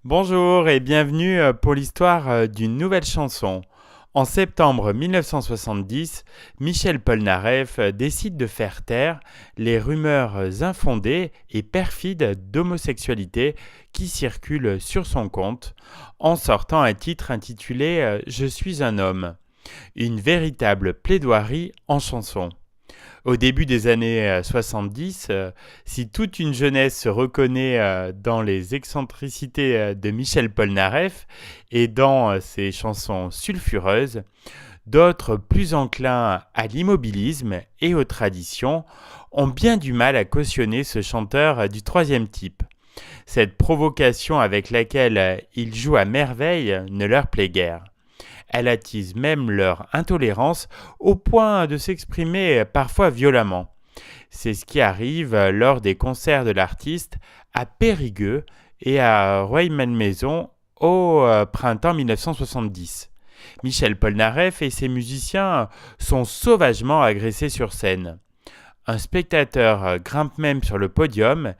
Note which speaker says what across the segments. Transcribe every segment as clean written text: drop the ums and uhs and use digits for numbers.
Speaker 1: Bonjour et bienvenue pour l'histoire d'une nouvelle chanson. En septembre 1970, Michel Polnareff décide de faire taire les rumeurs infondées et perfides d'homosexualité qui circulent sur son compte en sortant un titre intitulé Je suis un homme, une véritable plaidoirie en chanson. Au début des années 70, si toute une jeunesse se reconnaît dans les excentricités de Michel Polnareff et dans ses chansons sulfureuses, d'autres plus enclins à l'immobilisme et aux traditions ont bien du mal à cautionner ce chanteur du troisième type. Cette provocation avec laquelle il joue à merveille ne leur plaît guère. Elle attise même leur intolérance au point de s'exprimer parfois violemment. C'est ce qui arrive lors des concerts de l'artiste à Périgueux et à Rueil-Malmaison au printemps 1970. Michel Polnareff et ses musiciens sont sauvagement agressés sur scène. Un spectateur grimpe même sur le podium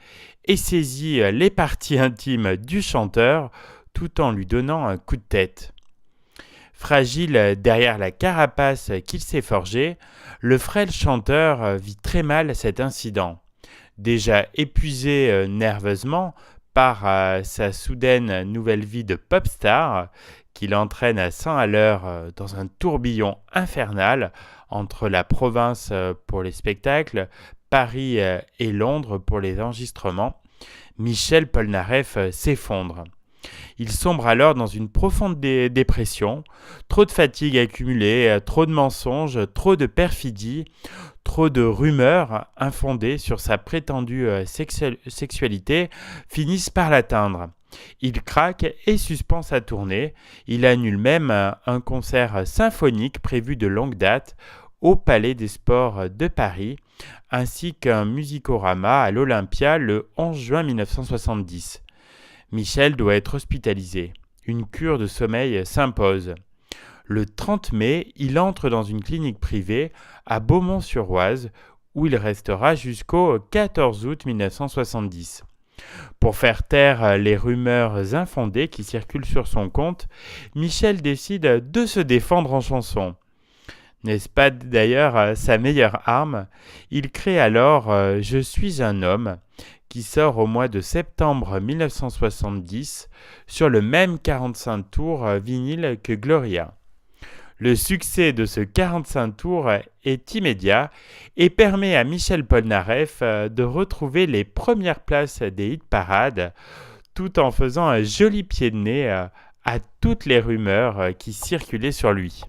Speaker 1: et saisit les parties intimes du chanteur tout en lui donnant un coup de tête. Fragile derrière la carapace qu'il s'est forgée, le frêle chanteur vit très mal cet incident. Déjà épuisé nerveusement par sa soudaine nouvelle vie de pop star, qui l'entraîne à 100 à l'heure dans un tourbillon infernal entre la province pour les spectacles, Paris et Londres pour les enregistrements, Michel Polnareff s'effondre. Il sombre alors dans une profonde dépression, trop de fatigue accumulée, trop de mensonges, trop de perfidie, trop de rumeurs infondées sur sa prétendue sexualité finissent par l'atteindre. Il craque et suspend sa tournée. Il annule même un concert symphonique prévu de longue date au Palais des Sports de Paris, ainsi qu'un musicorama à l'Olympia le 11 juin 1970. Michel doit être hospitalisé. Une cure de sommeil s'impose. Le 30 mai, il entre dans une clinique privée à Beaumont-sur-Oise où il restera jusqu'au 14 août 1970. Pour faire taire les rumeurs infondées qui circulent sur son compte, Michel décide de se défendre en chanson. N'est-ce pas d'ailleurs sa meilleure arme ? Il crée alors Je suis un homme, qui sort au mois de septembre 1970 sur le même 45 tours vinyle que Gloria. Le succès de ce 45 tours est immédiat et permet à Michel Polnareff de retrouver les premières places des hit-parades tout en faisant un joli pied de nez à toutes les rumeurs qui circulaient sur lui.